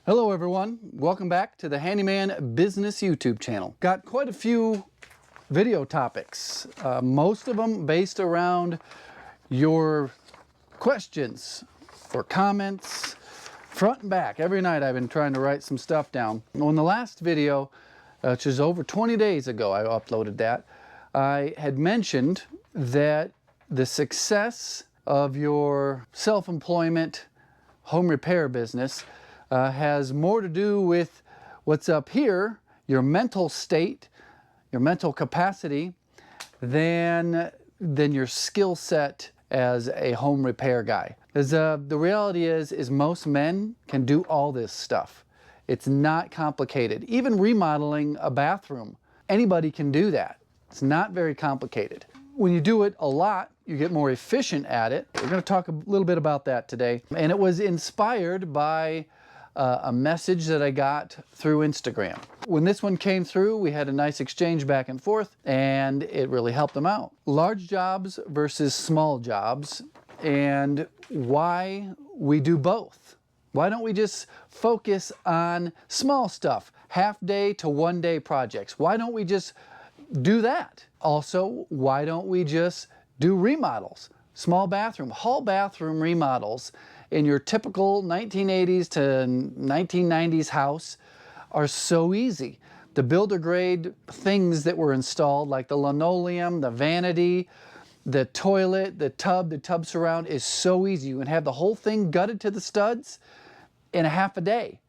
Hello everyone, welcome back to the Handyman Business YouTube channel. Got quite a few video topics, most of them based around your questions or comments, front and back. Every night I've been trying to write some stuff down. On the last video, which is over 20 days ago I uploaded that, I had mentioned that the success of your self-employment home repair business has more to do with what's up here, your mental state, your mental capacity, than your skill set as a home repair guy. Because the reality is most men can do all this stuff. It's not complicated. Even remodeling a bathroom, anybody can do that. It's not very complicated. When you do it a lot, you get more efficient at it. We're going to talk a little bit about that today. And it was inspired by a message that I got through Instagram. When this one came through, we had a nice exchange back and forth, and it really helped them out. Large jobs versus small jobs, and why we do both. Why don't we just focus on small stuff, half-day to one-day projects? Why don't we just do that? Also, why don't we just do remodels? Small bathroom, hall bathroom remodels in your typical 1980s to 1990s house are so easy. The builder grade things that were installed, like the linoleum, the vanity, the toilet, the tub surround, is so easy. You can have the whole thing gutted to the studs in a half a day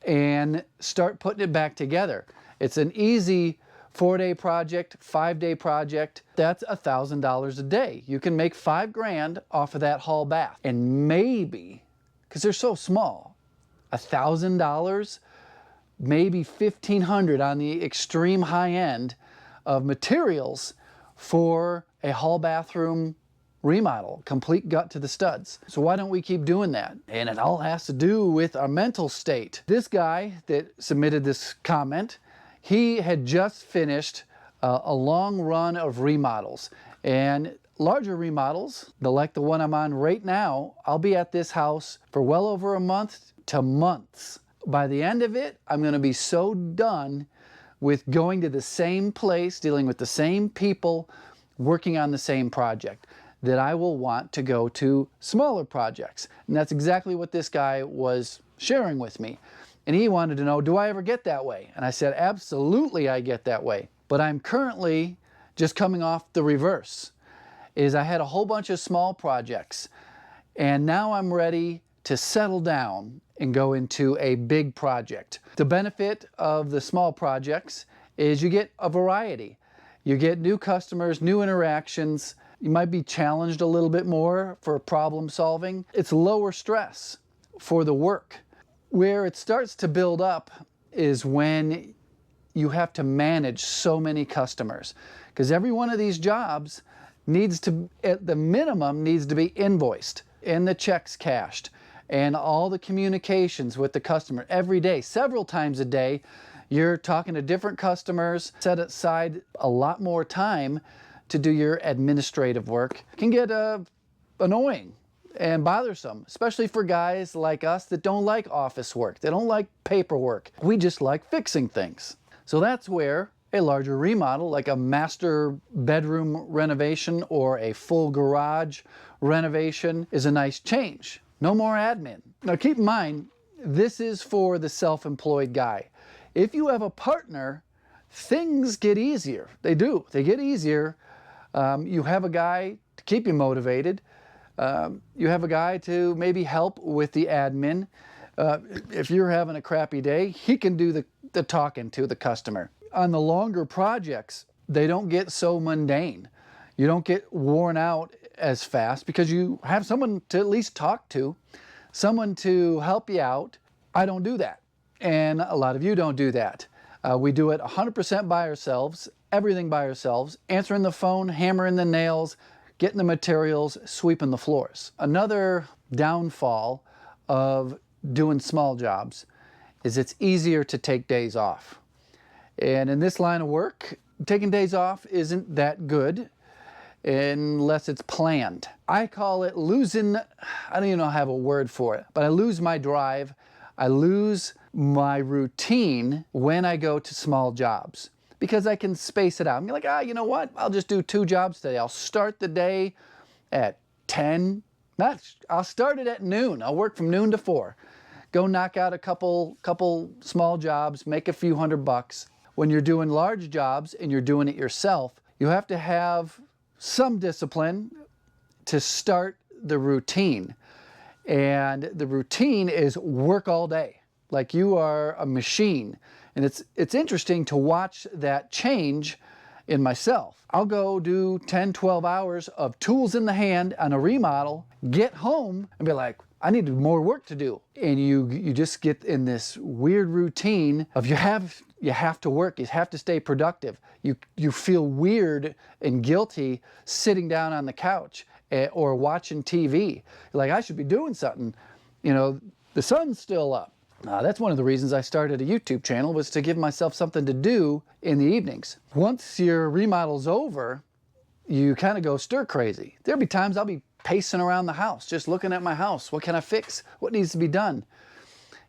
and start putting it back together. It's an easy 4-day project, 5-day project. That's $1,000 a day. You can make $5,000 off of that hall bath. And maybe, because they're so small, $1,000, maybe $1,500 on the extreme high end of materials for a hall bathroom remodel, complete gut to the studs. So why don't we keep doing that? And it all has to do with our mental state. This guy that submitted this comment, he had just finished a long run of remodels, and larger remodels, like the one I'm on right now. I'll be at this house for well over a month to months. By the end of it, I'm going to be so done with going to the same place, dealing with the same people, working on the same project, that I will want to go to smaller projects. And that's exactly what this guy was sharing with me. And he wanted to know, do I ever get that way? And I said, absolutely I get that way. But I'm currently just coming off the reverse. Is I had a whole bunch of small projects, and now I'm ready to settle down and go into a big project. The benefit of the small projects is you get a variety. You get new customers, new interactions. You might be challenged a little bit more for problem solving. It's lower stress for the work. Where it starts to build up is when you have to manage so many customers, because every one of these jobs needs to, at the minimum, needs to be invoiced and the checks cashed and all the communications with the customer every day, several times a day. You're talking to different customers. Set aside a lot more time to do your administrative work. It can get annoying and bothersome, especially for guys like us that don't like office work. They don't like paperwork. We just like fixing things. So that's where a larger remodel, like a master bedroom renovation or a full garage renovation, is a nice change. No more admin. Now keep in mind, this is for the self-employed guy. If you have a partner, things get easier. They do. They get easier. You have a guy to keep you motivated. You have a guy to maybe help with the admin. If you're having a crappy day, he can do the talking to the customer. On the longer projects, they don't get so mundane. You don't get worn out as fast because you have someone to at least talk to, someone to help you out. I don't do that, and a lot of you don't do that. We do it 100% by ourselves, everything by ourselves, answering the phone, hammering the nails, getting the materials, sweeping the floors. Another downfall of doing small jobs is it's easier to take days off. And in this line of work, taking days off isn't that good unless it's planned. I call it losing, I don't even know how to have a word for it, but I lose my drive. I lose my routine when I go to small jobs because I can space it out. I'm like, you know what? I'll just do 2 jobs today. I'll start the day at 10. I'll start it at noon. I'll work from noon to 4. Go knock out a couple small jobs, make a few $100. When you're doing large jobs and you're doing it yourself, you have to have some discipline to start the routine. And the routine is work all day, like you are a machine. And it's interesting to watch that change in myself. I'll go do 10, 12 hours of tools in the hand on a remodel, get home and be like, I need more work to do. And you just get in this weird routine of you have to work, you have to stay productive. You feel weird and guilty sitting down on the couch or watching TV. You're like, I should be doing something. You know, the sun's still up. That's one of the reasons I started a YouTube channel, was to give myself something to do in the evenings. Once your remodel's over, you kind of go stir crazy. There'll be times I'll be pacing around the house, just looking at my house. What can I fix? What needs to be done?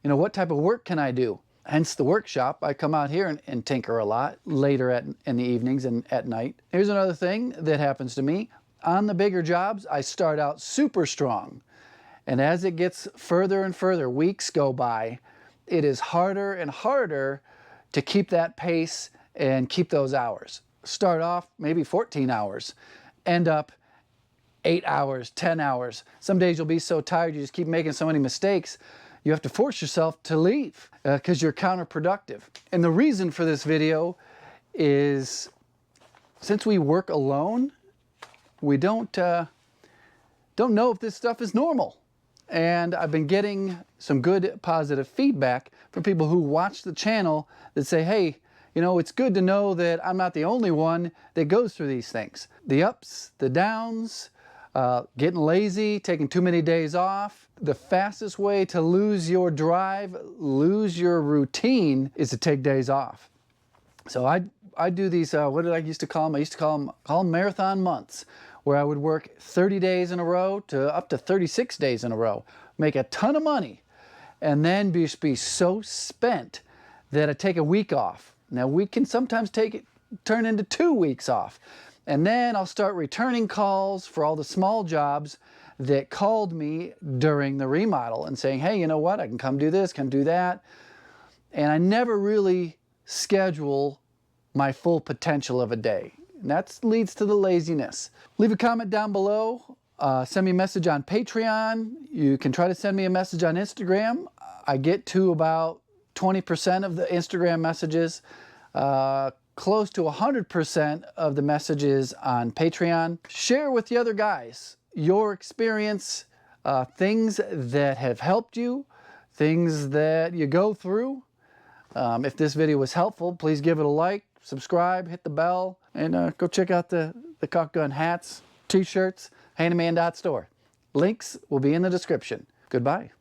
You know, what type of work can I do? Hence the workshop. I come out here and tinker a lot later in the evenings and at night. Here's another thing that happens to me. On the bigger jobs, I start out super strong. And as it gets further and further, weeks go by, it is harder and harder to keep that pace and keep those hours. Start off maybe 14 hours, end up 8 hours, 10 hours. Some days you'll be so tired, you just keep making so many mistakes, you have to force yourself to leave because you're counterproductive. And the reason for this video is, since we work alone, we don't know if this stuff is normal. And I've been getting some good positive feedback from people who watch the channel that say, hey, you know, it's good to know that I'm not the only one that goes through these things. The ups, the downs, getting lazy, taking too many days off. The fastest way to lose your drive, lose your routine, is to take days off. So I do these, what did I used to call them? I used to call them marathon months, where I would work 30 days in a row to up to 36 days in a row, make a ton of money, and then be so spent that I take a week off. Now we can sometimes turn into 2 weeks off. And then I'll start returning calls for all the small jobs that called me during the remodel and saying, hey, you know what, I can come do this, come do that. And I never really schedule my full potential of a day. And that leads to the laziness. Leave a comment down below. Send me a message on Patreon. You can try to send me a message on Instagram. I get to about 20% of the Instagram messages. Close to 100% of the messages on Patreon. Share with the other guys your experience, things that have helped you, things that you go through. If this video was helpful, please give it a like, subscribe, hit the bell, and go check out the caulk gun hats, t-shirts, handyman.store. Links will be in the description. Goodbye.